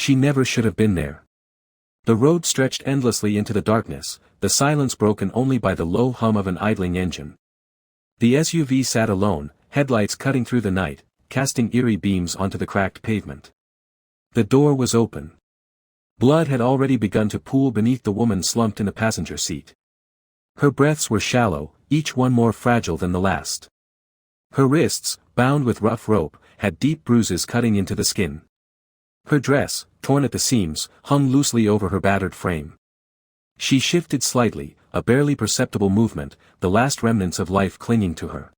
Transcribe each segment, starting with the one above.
She never should have been there. The road stretched endlessly into the darkness, the silence broken only by the low hum of an idling engine. The SUV sat alone, headlights cutting through the night, casting eerie beams onto the cracked pavement. The door was open. Blood had already begun to pool beneath the woman slumped in the passenger seat. Her breaths were shallow, each one more fragile than the last. Her wrists, bound with rough rope, had deep bruises cutting into the skin. Her dress, torn at the seams, hung loosely over her battered frame. She shifted slightly, a barely perceptible movement, the last remnants of life clinging to her.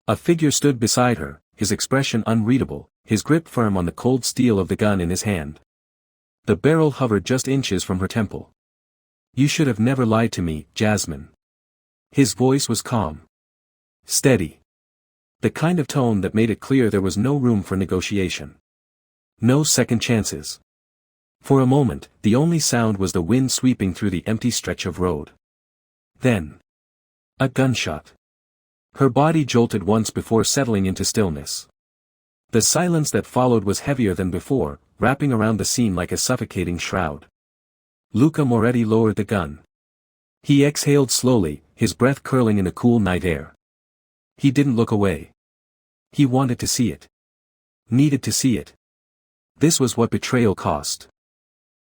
A figure stood beside her, his expression unreadable, his grip firm on the cold steel of the gun in his hand. The barrel hovered just inches from her temple. "You should have never lied to me, Jasmine." His voice was calm. Steady. The kind of tone that made it clear there was no room for negotiation. No second chances. For a moment, the only sound was the wind sweeping through the empty stretch of road. Then, a gunshot. Her body jolted once before settling into stillness. The silence that followed was heavier than before, wrapping around the scene like a suffocating shroud. Luca Moretti lowered the gun. He exhaled slowly, his breath curling in the cool night air. He didn't look away. He wanted to see it. Needed to see it. This was what betrayal cost.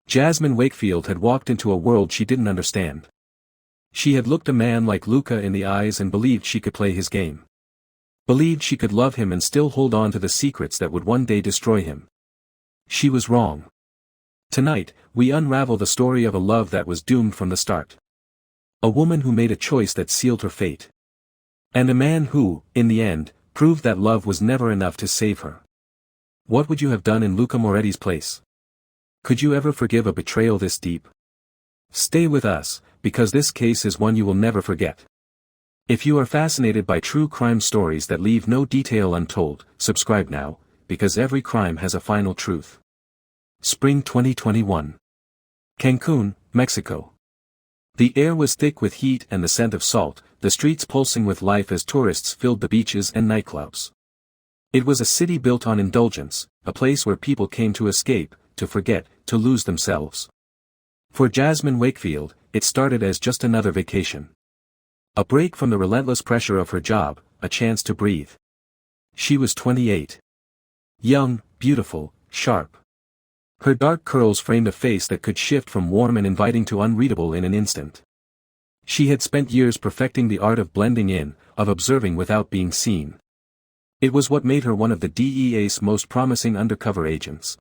Jasmine Wakefield had walked into a world she didn't understand. She had looked a man like Luca in the eyes and believed she could play his game. Believed she could love him and still hold on to the secrets that would one day destroy him. She was wrong. Tonight, we unravel the story of a love that was doomed from the start. A woman who made a choice that sealed her fate. And a man who, in the end, proved that love was never enough to save her. What would you have done in Luca Moretti's place? Could you ever forgive a betrayal this deep? Stay with us, because this case is one you will never forget. If you are fascinated by true crime stories that leave no detail untold, subscribe now, because every crime has a final truth. Spring 2021. Cancun, Mexico. The air was thick with heat and the scent of salt, the streets pulsing with life as tourists filled the beaches and nightclubs. It was a city built on indulgence, a place where people came to escape, to forget, to lose themselves. For Jasmine Wakefield, it started as just another vacation. A break from the relentless pressure of her job, a chance to breathe. She was 28. Young, beautiful, sharp. Her dark curls framed a face that could shift from warm and inviting to unreadable in an instant. She had spent years perfecting the art of blending in, of observing without being seen. It was what made her one of the DEA's most promising undercover agents.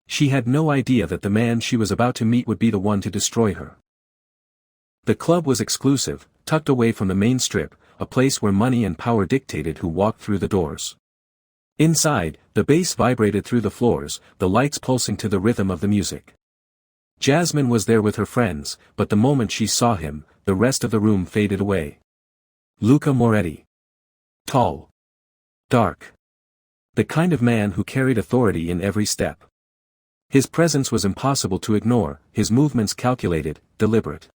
She had no idea that the man she was about to meet would be the one to destroy her. The club was exclusive, tucked away from the main strip, a place where money and power dictated who walked through the doors. Inside, the bass vibrated through the floors, the lights pulsing to the rhythm of the music. Jasmine was there with her friends, but the moment she saw him, the rest of the room faded away. Luca Moretti. Tall. Dark. The kind of man who carried authority in every step. His presence was impossible to ignore, his movements calculated, deliberate.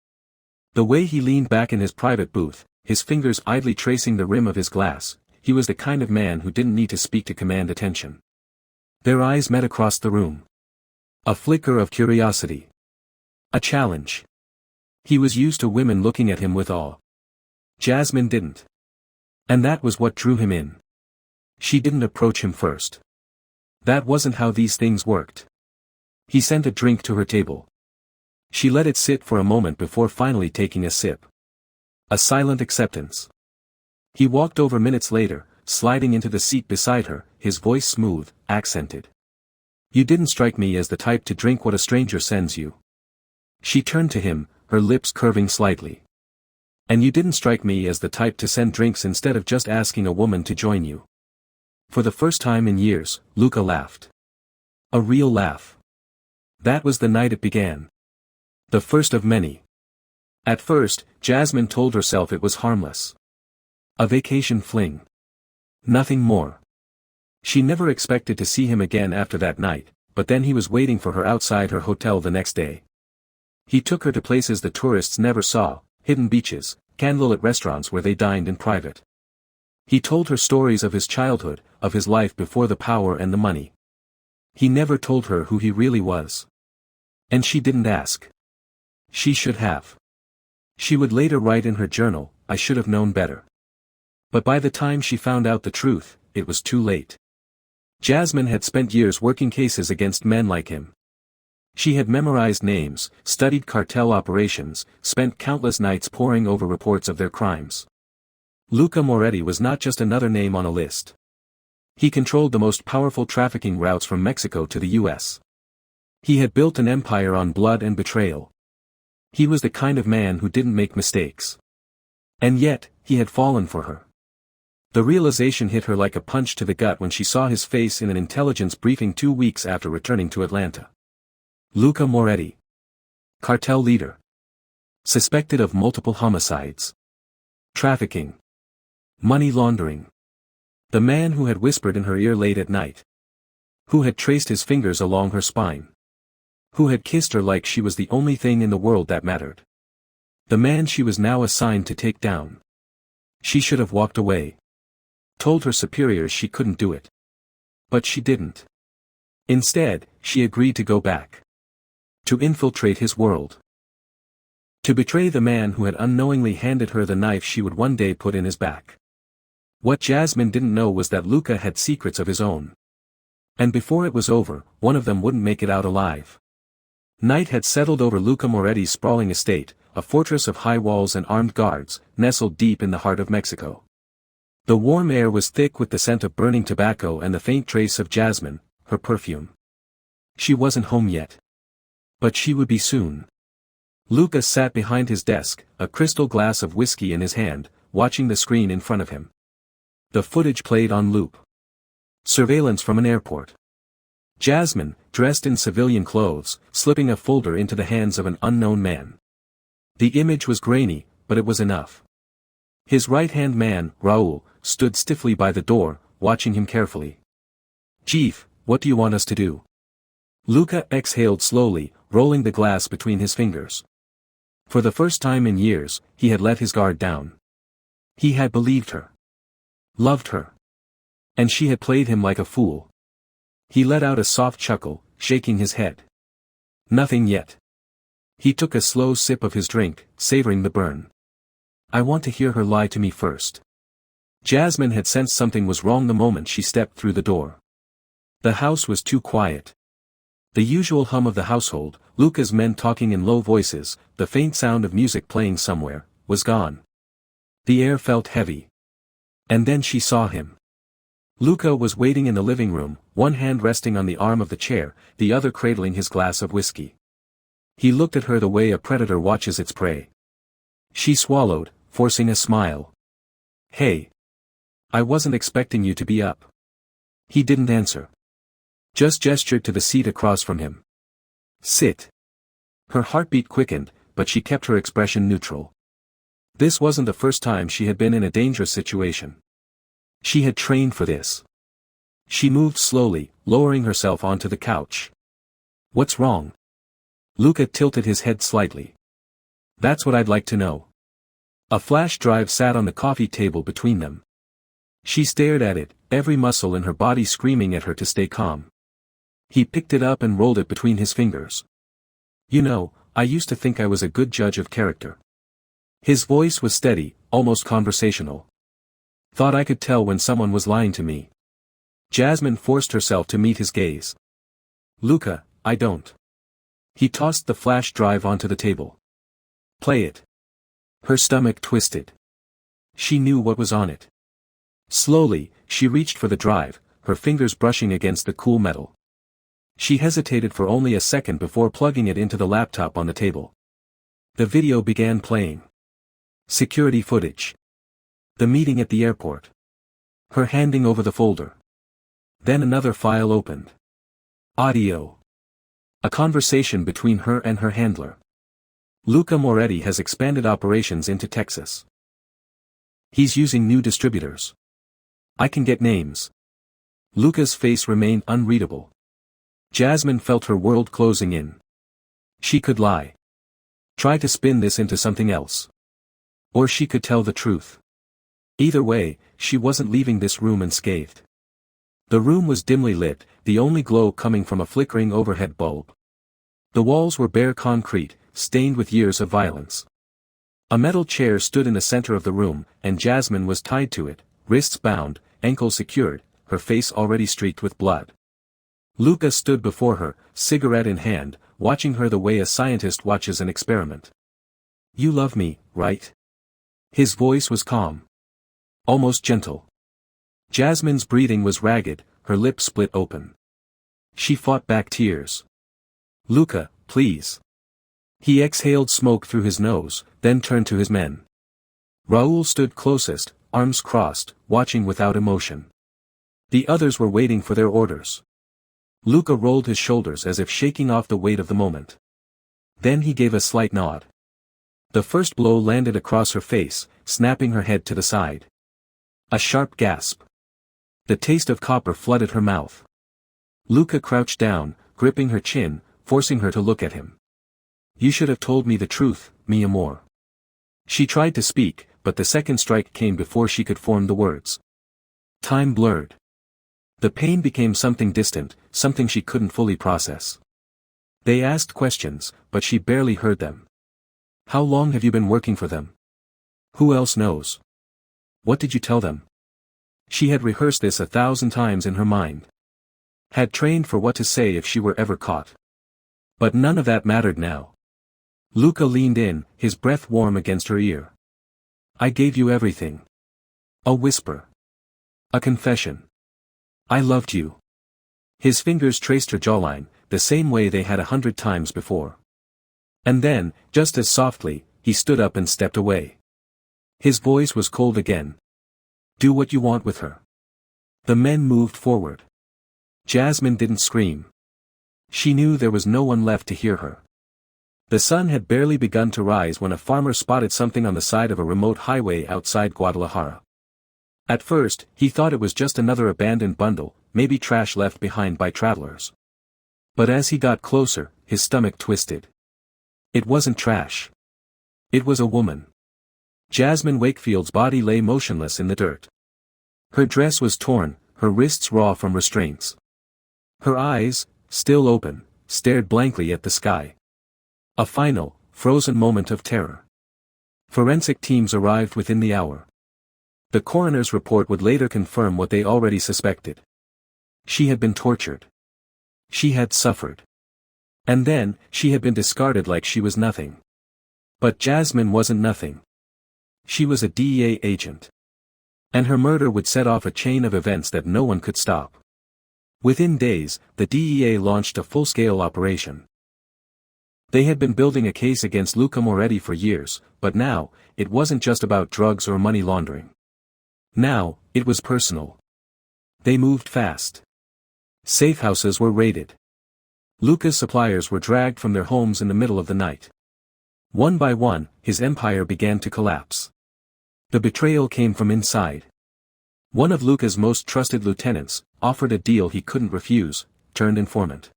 The way he leaned back in his private booth, his fingers idly tracing the rim of his glass, he was the kind of man who didn't need to speak to command attention. Their eyes met across the room. A flicker of curiosity. A challenge. He was used to women looking at him with awe. Jasmine didn't. And that was what drew him in. She didn't approach him first. That wasn't how these things worked. He sent a drink to her table. She let it sit for a moment before finally taking a sip. A silent acceptance. He walked over minutes later, sliding into the seat beside her, his voice smooth, accented. "You didn't strike me as the type to drink what a stranger sends you." She turned to him, her lips curving slightly. "And you didn't strike me as the type to send drinks instead of just asking a woman to join you." For the first time in years, Luca laughed. A real laugh. That was the night it began. The first of many. At first, Jasmine told herself it was harmless. A vacation fling. Nothing more. She never expected to see him again after that night, but then he was waiting for her outside her hotel the next day. He took her to places the tourists never saw, hidden beaches, candlelit restaurants where they dined in private. He told her stories of his childhood, of his life before the power and the money. He never told her who he really was. And she didn't ask. She should have. She would later write in her journal, "I should have known better." But by the time she found out the truth, it was too late. Jasmine had spent years working cases against men like him. She had memorized names, studied cartel operations, spent countless nights poring over reports of their crimes. Luca Moretti was not just another name on a list. He controlled the most powerful trafficking routes from Mexico to the US. He had built an empire on blood and betrayal. He was the kind of man who didn't make mistakes. And yet, he had fallen for her. The realization hit her like a punch to the gut when she saw his face in an intelligence briefing 2 weeks after returning to Atlanta. Luca Moretti. Cartel leader. Suspected of multiple homicides. Trafficking. Money laundering. The man who had whispered in her ear late at night. Who had traced his fingers along her spine. Who had kissed her like she was the only thing in the world that mattered. The man she was now assigned to take down. She should have walked away. Told her superiors she couldn't do it. But she didn't. Instead, she agreed to go back. To infiltrate his world. To betray the man who had unknowingly handed her the knife she would one day put in his back. What Jasmine didn't know was that Luca had secrets of his own. And before it was over, one of them wouldn't make it out alive. Night had settled over Luca Moretti's sprawling estate, a fortress of high walls and armed guards, nestled deep in the heart of Mexico. The warm air was thick with the scent of burning tobacco and the faint trace of Jasmine, her perfume. She wasn't home yet. But she would be soon. Luca sat behind his desk, a crystal glass of whiskey in his hand, watching the screen in front of him. The footage played on loop. Surveillance from an airport. Jasmine, dressed in civilian clothes, slipping a folder into the hands of an unknown man. The image was grainy, but it was enough. His right-hand man, Raul, stood stiffly by the door, watching him carefully. "Chief, what do you want us to do?" Luca exhaled slowly, rolling the glass between his fingers. For the first time in years, he had let his guard down. He had believed her. Loved her. And she had played him like a fool. He let out a soft chuckle, shaking his head. Nothing yet. He took a slow sip of his drink, savoring the burn. "I want to hear her lie to me first." Jasmine had sensed something was wrong the moment she stepped through the door. The house was too quiet. The usual hum of the household, Luca's men talking in low voices, the faint sound of music playing somewhere, was gone. The air felt heavy. And then she saw him. Luca was waiting in the living room, one hand resting on the arm of the chair, the other cradling his glass of whiskey. He looked at her the way a predator watches its prey. She swallowed, forcing a smile. "Hey. I wasn't expecting you to be up." He didn't answer. Just gestured to the seat across from him. "Sit." Her heartbeat quickened, but she kept her expression neutral. This wasn't the first time she had been in a dangerous situation. She had trained for this. She moved slowly, lowering herself onto the couch. "What's wrong?" Luca tilted his head slightly. "That's what I'd like to know." A flash drive sat on the coffee table between them. She stared at it, every muscle in her body screaming at her to stay calm. He picked it up and rolled it between his fingers. "You know, I used to think I was a good judge of character." His voice was steady, almost conversational. "Thought I could tell when someone was lying to me." Jasmine forced herself to meet his gaze. "Luca, I don't." He tossed the flash drive onto the table. "Play it." Her stomach twisted. She knew what was on it. Slowly, she reached for the drive, her fingers brushing against the cool metal. She hesitated for only a second before plugging it into the laptop on the table. The video began playing. Security footage. The meeting at the airport. Her handing over the folder. Then another file opened. Audio. A conversation between her and her handler. "Luca Moretti has expanded operations into Texas. He's using new distributors. I can get names." Luca's face remained unreadable. Jasmine felt her world closing in. She could lie. Try to spin this into something else. Or she could tell the truth. Either way, she wasn't leaving this room unscathed. The room was dimly lit, the only glow coming from a flickering overhead bulb. The walls were bare concrete, stained with years of violence. A metal chair stood in the center of the room, and Jasmine was tied to it, wrists bound, ankles secured, her face already streaked with blood. Luca stood before her, cigarette in hand, watching her the way a scientist watches an experiment. "You love me, right?" His voice was calm. Almost gentle. Jasmine's breathing was ragged, her lips split open. She fought back tears. "Luca, please." He exhaled smoke through his nose, then turned to his men. Raoul stood closest, arms crossed, watching without emotion. The others were waiting for their orders. Luca rolled his shoulders as if shaking off the weight of the moment. Then he gave a slight nod. The first blow landed across her face, snapping her head to the side. A sharp gasp. The taste of copper flooded her mouth. Luca crouched down, gripping her chin, forcing her to look at him. "You should have told me the truth, mi amor." She tried to speak, but the second strike came before she could form the words. Time blurred. The pain became something distant, something she couldn't fully process. They asked questions, but she barely heard them. "How long have you been working for them? Who else knows? What did you tell them?" She had rehearsed this 1,000 times in her mind. Had trained for what to say if she were ever caught. But none of that mattered now. Luca leaned in, his breath warm against her ear. "I gave you everything." A whisper. A confession. "I loved you." His fingers traced her jawline, the same way they had 100 times before. And then, just as softly, he stood up and stepped away. His voice was cold again. "Do what you want with her." The men moved forward. Jasmine didn't scream. She knew there was no one left to hear her. The sun had barely begun to rise when a farmer spotted something on the side of a remote highway outside Guadalajara. At first, he thought it was just another abandoned bundle, maybe trash left behind by travelers. But as he got closer, his stomach twisted. It wasn't trash. It was a woman. Jasmine Wakefield's body lay motionless in the dirt. Her dress was torn, her wrists raw from restraints. Her eyes, still open, stared blankly at the sky. A final, frozen moment of terror. Forensic teams arrived within the hour. The coroner's report would later confirm what they already suspected. She had been tortured. She had suffered. And then, she had been discarded like she was nothing. But Jasmine wasn't nothing. She was a DEA agent. And her murder would set off a chain of events that no one could stop. Within days, the DEA launched a full-scale operation. They had been building a case against Luca Moretti for years, but now, it wasn't just about drugs or money laundering. Now, it was personal. They moved fast. Safe houses were raided. Luca's suppliers were dragged from their homes in the middle of the night. One by one, his empire began to collapse. The betrayal came from inside. One of Luca's most trusted lieutenants, offered a deal he couldn't refuse, turned informant.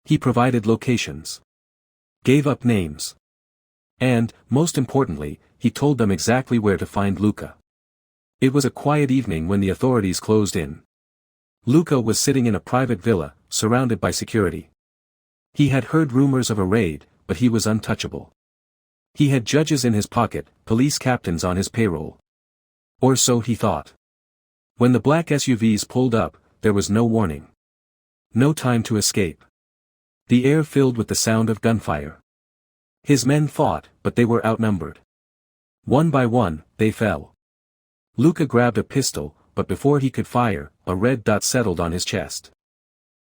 He provided locations. Gave up names. And, most importantly, he told them exactly where to find Luca. It was a quiet evening when the authorities closed in. Luca was sitting in a private villa, surrounded by security. He had heard rumors of a raid, but he was untouchable. He had judges in his pocket, police captains on his payroll. Or so he thought. When the black SUVs pulled up, there was no warning. No time to escape. The air filled with the sound of gunfire. His men fought, but they were outnumbered. One by one, they fell. Luca grabbed a pistol, but before he could fire, a red dot settled on his chest.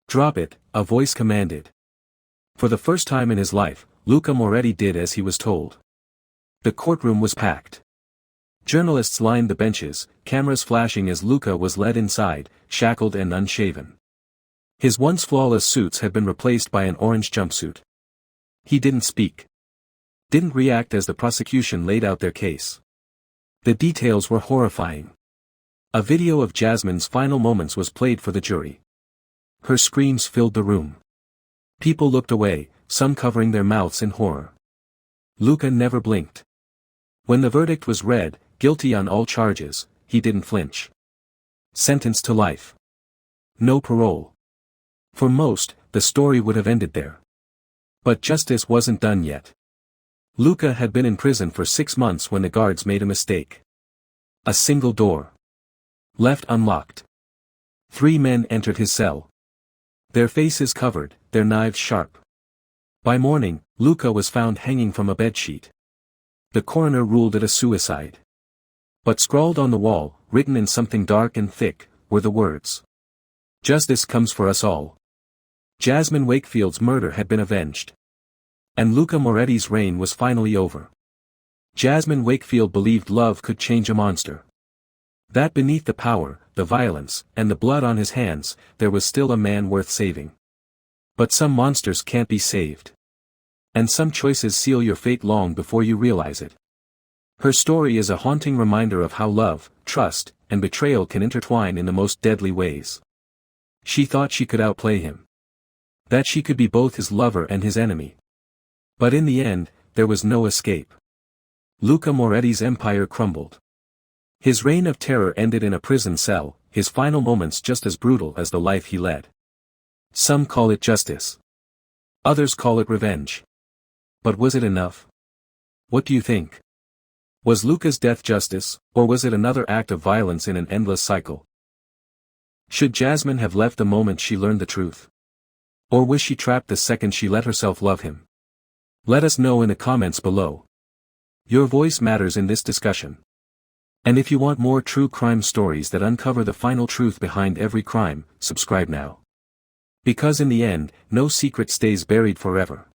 "Drop it," a voice commanded. For the first time in his life, Luca Moretti did as he was told. The courtroom was packed. Journalists lined the benches, cameras flashing as Luca was led inside, shackled and unshaven. His once flawless suits had been replaced by an orange jumpsuit. He didn't speak. Didn't react as the prosecution laid out their case. The details were horrifying. A video of Jasmine's final moments was played for the jury. Her screams filled the room. People looked away, some covering their mouths in horror. Luca never blinked. When the verdict was read, guilty on all charges, he didn't flinch. Sentenced to life. no parole. For most, the story would have ended there. But justice wasn't done yet. Luca had been in prison for 6 months when the guards made a mistake. A single door left unlocked. 3 men entered his cell. Their faces covered, their knives sharp. By morning, Luca was found hanging from a bedsheet. The coroner ruled it a suicide. But scrawled on the wall, written in something dark and thick, were the words: "Justice comes for us all." Jasmine Wakefield's murder had been avenged. And Luca Moretti's reign was finally over. Jasmine Wakefield believed love could change a monster. That beneath the power, the violence, and the blood on his hands, there was still a man worth saving. But some monsters can't be saved. And some choices seal your fate long before you realize it. Her story is a haunting reminder of how love, trust, and betrayal can intertwine in the most deadly ways. She thought she could outplay him. That she could be both his lover and his enemy. But in the end, there was no escape. Luca Moretti's empire crumbled. His reign of terror ended in a prison cell, his final moments just as brutal as the life he led. Some call it justice. Others call it revenge. But was it enough? What do you think? Was Luca's death justice, or was it another act of violence in an endless cycle? Should Jasmine have left the moment she learned the truth? Or was she trapped the second she let herself love him? Let us know in the comments below. Your voice matters in this discussion. And if you want more true crime stories that uncover the final truth behind every crime, subscribe now. Because in the end, no secret stays buried forever.